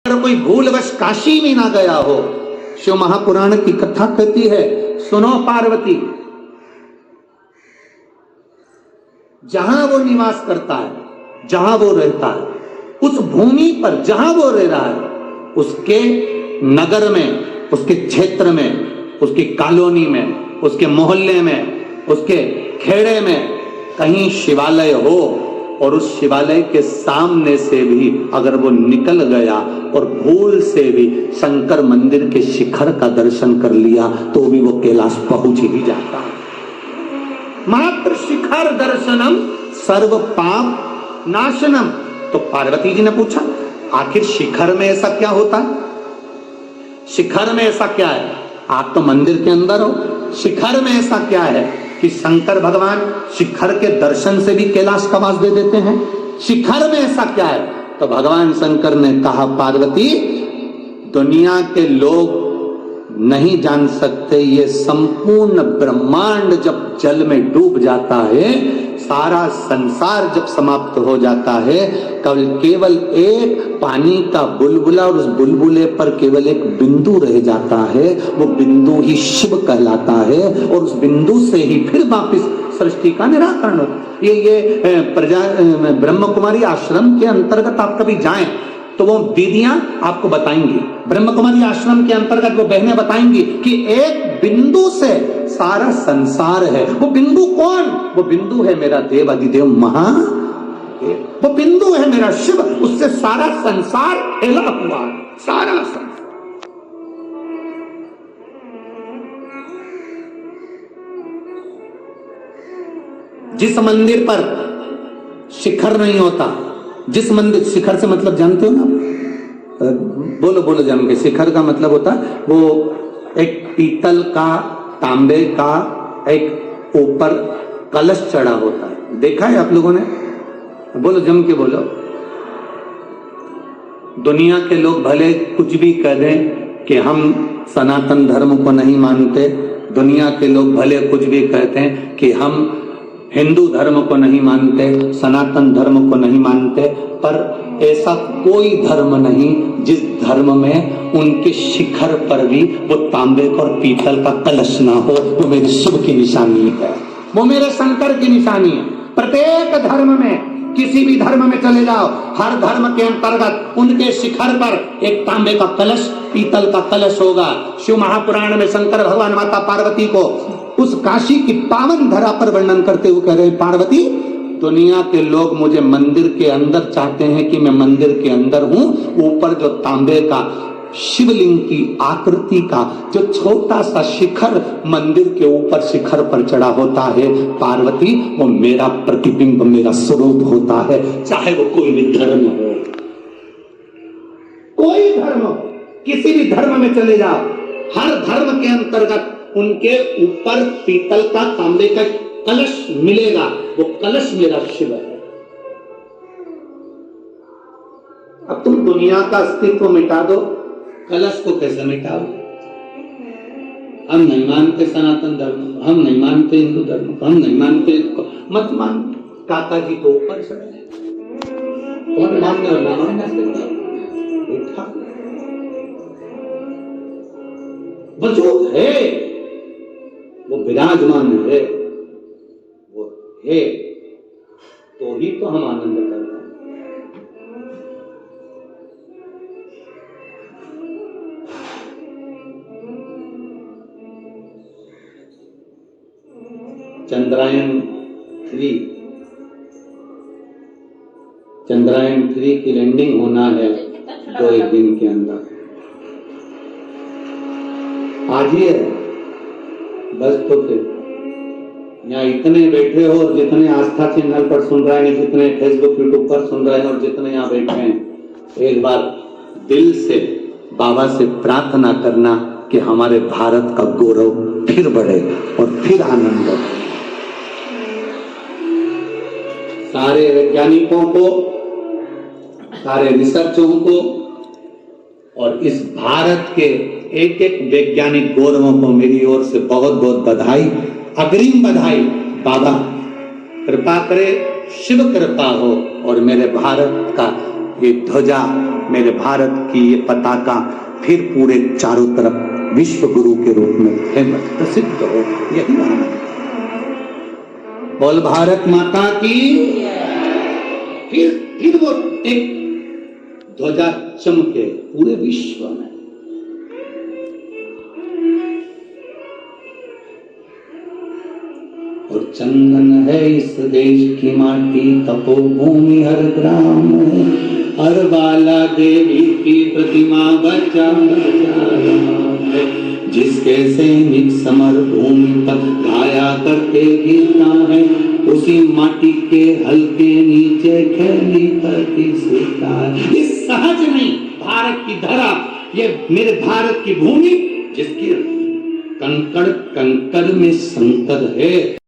अगर कोई भूलवश काशी में ना गया हो, शिव महापुराण की कथा कहती है, सुनो पार्वती, जहां वो निवास करता है, जहां वो रहता है, उस भूमि पर जहां वो रह रहा है, उसके नगर में, उसके क्षेत्र में, उसकी कॉलोनी में, उसके मोहल्ले में, उसके खेड़े में कहीं शिवालय हो और उस शिवालय के सामने से भी अगर वो निकल गया और भूल से भी शंकर मंदिर के शिखर का दर्शन कर लिया तो भी वो कैलाश पहुंच ही जाता है। मात्र शिखर दर्शनम सर्व पाप नाशनम। तो पार्वती जी ने पूछा, आखिर शिखर में ऐसा क्या होता है? शिखर में ऐसा क्या है? आप तो मंदिर के अंदर हो, शिखर में ऐसा क्या है कि शंकर भगवान शिखर के दर्शन से भी कैलाश का वास दे देते हैं? शिखर में ऐसा क्या है? तो भगवान शंकर ने कहा, पार्वती, दुनिया के लोग नहीं जान सकते, ये संपूर्ण ब्रह्मांड जब जल में डूब जाता है, सारा संसार जब समाप्त हो जाता है, केवल एक पानी का बुलबुला और उस बुलबुले पर केवल एक बिंदु रह जाता है, वो बिंदु ही शिव कहलाता है और उस बिंदु से ही फिर वापिस सृष्टि का निराकरण होता है। ये ब्रह्म कुमारी आश्रम के अंतर्गत आप कभी जाएं तो वो दीदियां आपको बताएंगी, ब्रह्म कुमारी आश्रम के अंतर्गत वो बहनें बताएंगी कि एक बिंदु से सारा संसार है। वो बिंदु कौन? वो बिंदु है मेरा देव अधिदेव महादेव, वो बिंदु है मेरा शिव, उससे सारा संसार फैला हुआ है, सारा संसार। जिस मंदिर पर शिखर नहीं होता, जिस मंदिर, शिखर से मतलब जानते हो ना? बोलो बोलो जान के। शिखर का मतलब होता है वो एक पीतल का, तांबे का एक ऊपर कलश चढ़ा होता है। देखा है आप लोगों ने? बोलो, जम के बोलो। दुनिया के लोग भले कुछ भी कह दें कि हम सनातन धर्म को नहीं मानते, दुनिया के लोग भले कुछ भी कहते हैं कि हम हिंदू धर्म को नहीं मानते, सनातन धर्म को नहीं मानते, पर ऐसा कोई धर्म नहीं जिस धर्म में उनके शिखर पर भी वो तांबे का और पीतल का कलश ना हो। वो मेरे शिव की निशानी है, वो मेरे शंकर की निशानी है। प्रत्येक धर्म में, किसी भी धर्म में चले जाओ, हर धर्म के अंतर्गत उनके शिखर पर एक तांबे का कलश, पीतल का कलश होगा। शिव महापुराण में शंकर भगवान माता पार्वती को उस काशी की पावन धरा पर वर्णन करते हुए कह रहे, पार्वती, दुनिया के लोग मुझे मंदिर के अंदर चाहते हैं कि मैं मंदिर के अंदर हूं। ऊपर जो तांबे का शिवलिंग की आकृति का जो छोटा सा शिखर मंदिर के ऊपर शिखर पर चढ़ा होता है, पार्वती, वो मेरा प्रतिबिंब, मेरा स्वरूप होता है। चाहे वो कोई भी धर्म हो, कोई धर्म हो, किसी भी धर्म में चले जाओ, हर धर्म के अंतर्गत उनके ऊपर पीतल का, तांबे का कलश मिलेगा। वो कलश मेरा शिव है। अब तुम दुनिया का अस्तित्व मिटा दो, कलश को कैसे मिटाओ? हम नहीं मानते सनातन धर्म, हम नहीं मानते हिंदू धर्म, हम नहीं मानते, मत मान। काका जी तो ऊपर चढ़े, कौन मानने और ना मानने से उठा। वजूद है, वो विराजमान है, वो है, तो ही तो हम आनंद कर रहे हैं। चंद्रयान 3 की लैंडिंग होना है 2-1 दिन के अंदर। आज ही है बस। तो फिर यहाँ इतने बैठे हो और जितने आस्था चैनल पर सुन रहे हैं, जितने फेसबुक यूट्यूब पर सुन रहे हैं और जितने यहाँ बैठे हैं, एक बार दिल से बाबा से प्रार्थना करना कि हमारे भारत का गौरव फिर बढ़े और फिर आनंद हो। सारे वैज्ञानिकों को, सारे रिसर्चों को और इस भारत के एक एक वैज्ञानिक गौरवों को मेरी ओर से बहुत बहुत बधाई, अग्रिम बधाई। बाबा कृपा करे, शिव कृपा हो और मेरे भारत का ये ध्वजा मेरे भारत की ये पताका फिर पूरे चारों तरफ विश्व गुरु के रूप में फेमस प्रसिद्ध हो। यही माना। बोल भारत माता की। फिर वो एक ध्वजा चमके पूरे विश्व में। और चंदन है इस देश की माटी, तपोभूमि हर ग्राम है, हर बाला देवी की प्रतिमा बचा है, जिसके सैनिक समर भूमि पर गाया करते गीता है, उसी माटी के हल्के नीचे खेली करती सीता है। ये सहज नहीं, भारत की धरा, ये मेरे भारत की भूमि जिसकी कंकड़ कंकड़ में संकट है।